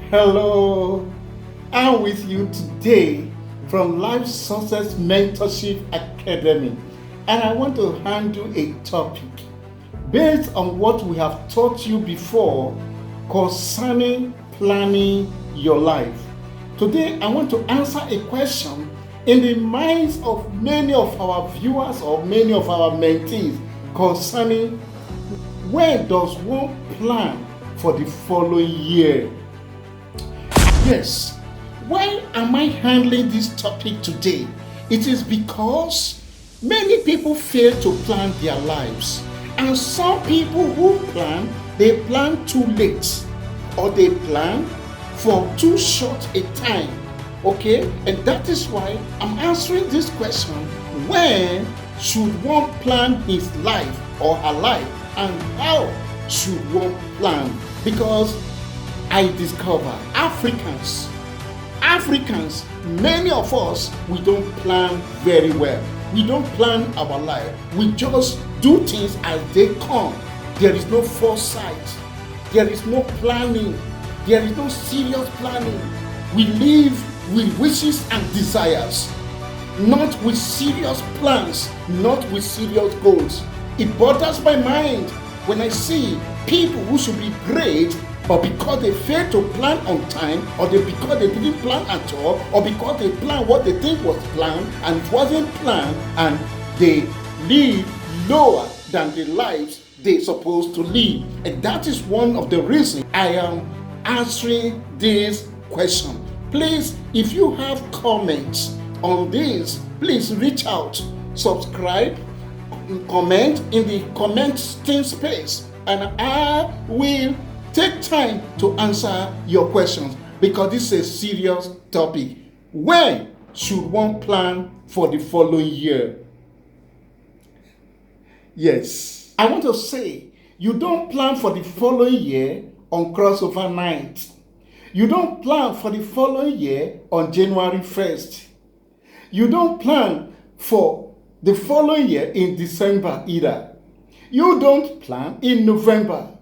Hello, I'm with you today from Life Success Mentorship Academy, and I want to handle a topic based on what we have taught you before concerning planning your life. Today, I want to answer a question in the minds of many of our viewers or many of our mentees concerning when does one plan for the following year? Yes, why am I handling this topic today? It is because many people fail to plan their lives, and some people who plan, they plan too late, or they plan for too short a time. Okay, and that is why I'm answering this question: when should one plan his life or her life, and how should one plan? Because I discover Africans, many of us, we don't plan very well. We don't plan our life. We just do things as they come. There is no foresight. There is no planning. There is no serious planning. We live with wishes and desires, not with serious plans, not with serious goals. It bothers my mind when I see people who should be great, but because they failed to plan on time, or because they didn't plan at all, or because they planned what they think was planned and it wasn't planned, and they live lower than the lives they're supposed to live. And that is one of the reasons I am answering this question. Please, if you have comments on this, please reach out, subscribe, comment in the commenting space, and I will take time to answer your questions, because this is a serious topic. When should one plan for the following year? Yes, I want to say, you don't plan for the following year on crossover night. You don't plan for the following year on January 1st. You don't plan for the following year in December either. You don't plan in November.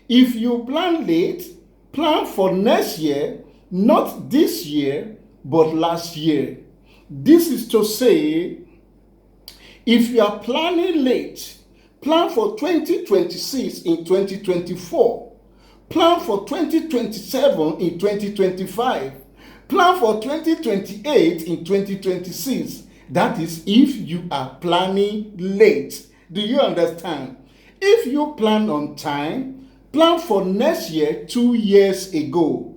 If you plan late, plan for next year, not this year, but last year. This is to say, if you are planning late, plan for 2026 in 2024. Plan for 2027 in 2025. Plan for 2028 in 2026. That is if you are planning late. Do you understand? If you plan on time, plan for next year 2 years ago.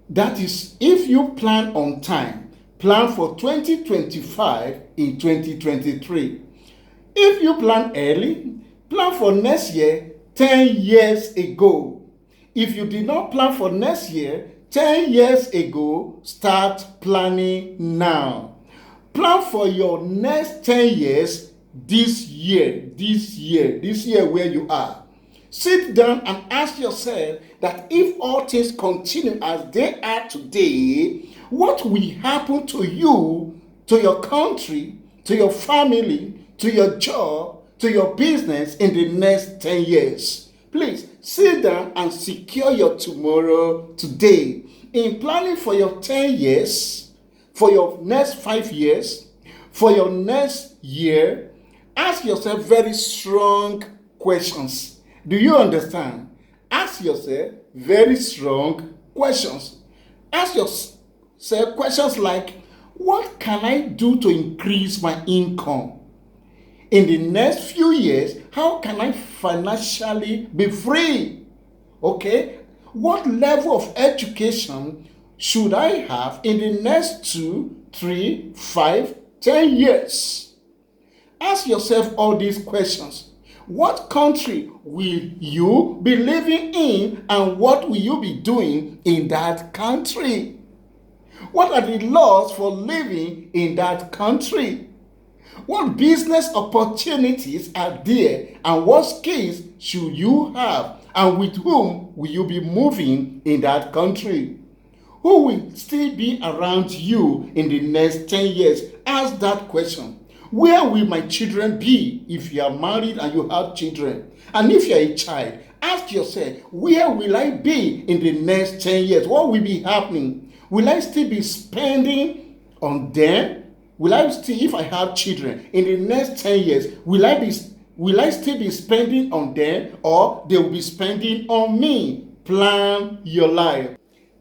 That is if you plan on time, plan for 2025 in 2023. If you plan early, plan for next year 10 years ago. If you did not plan for next year 10 years ago, start planning now. Plan for your next 10 years this year where you are. Sit down and ask yourself that if all things continue as they are today, what will happen to you, to your country, to your family, to your job, to your business in the next 10 years? Please sit down and secure your tomorrow today. In planning for your 10 years, for your next 5 years, for your next year, ask yourself very strong questions. Do you understand? Ask yourself very strong questions. Ask yourself questions like, what can I do to increase my income? In the next few years, how can I financially be free? Okay? What level of education should I have in the next 2, 3, 5, 10 years? Ask yourself all these questions. What country will you be living in, and what will you be doing in that country? What are the laws for living in that country? What business opportunities are there, and what skills should you have, and with whom will you be moving in that country? Who will still be around you in the next 10 years? Ask that question. Where will my children be if you are married and you have children? And if you are a child, Ask yourself, where will I be in the next 10 years? What will be happening? Will I still be spending on them? Will I still, if I have children, in the next 10 years, will I still be spending on them, or they will be spending on me? Plan your life.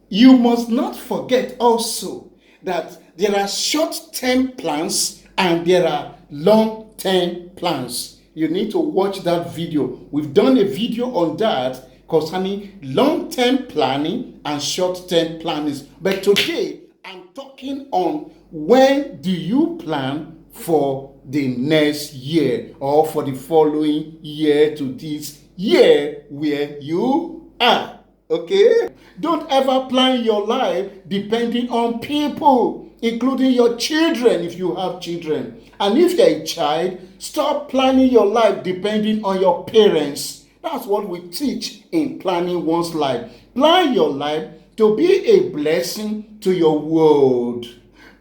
You must not forget also that there are short-term plans and there are long-term plans. You need to watch that video. We've done a video on that concerning long-term planning and short-term planning. But today, I'm talking on when do you plan for the next year or for the following year to this year where you are. Okay? Don't ever plan your life depending on people, including your children if you have children. And if you're a child, stop planning your life depending on your parents. That's what we teach in planning one's life. Plan your life to be a blessing to your world.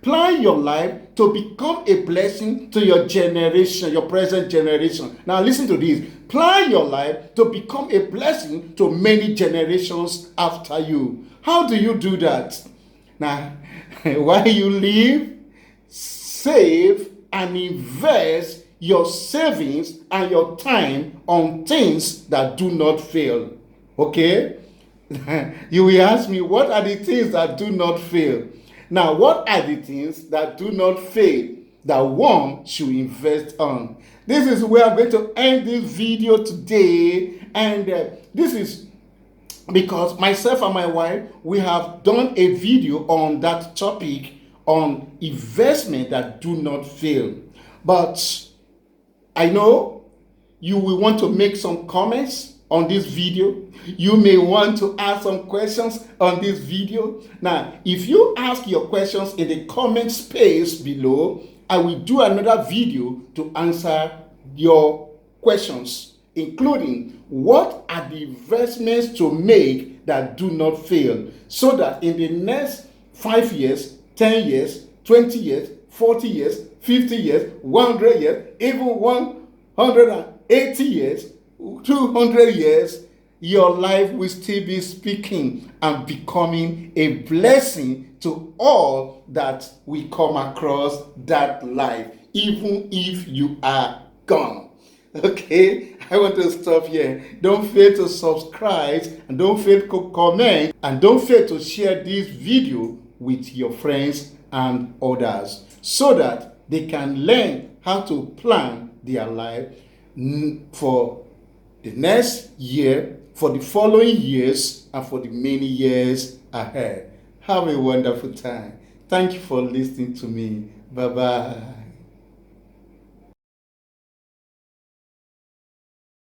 Plan your life to become a blessing to your generation, your present generation. Now listen to this. Plan your life to become a blessing to many generations after you. How do you do that? Now, while you live, save and invest your savings and your time on things that do not fail. Okay? You will ask me, what are the things that do not fail? Now, what are the things that do not fail that one should invest on? This is where I'm going to end this video today. And this is because myself and my wife, we have done a video on that topic on investment that do not fail. But I know you will want to make some comments on this video. You may want to ask some questions on this video. Now, if you ask your questions in the comment space below, I will do another video to answer your questions, including what are the investments to make that do not fail, so that in the next 5 years, 10 years, 20 years, 40 years, 50 years, 100 years, even 180 years, 200 years, your life will still be speaking and becoming a blessing to all that we come across that life, even if you are gone. Okay, I want to stop here. Don't fail to subscribe, and don't fail to comment, and don't fail to share this video with your friends and others, so that they can learn how to plan their life for the next year, for the following years, and for the many years ahead. Have a wonderful time. Thank you for listening to me. Bye-bye.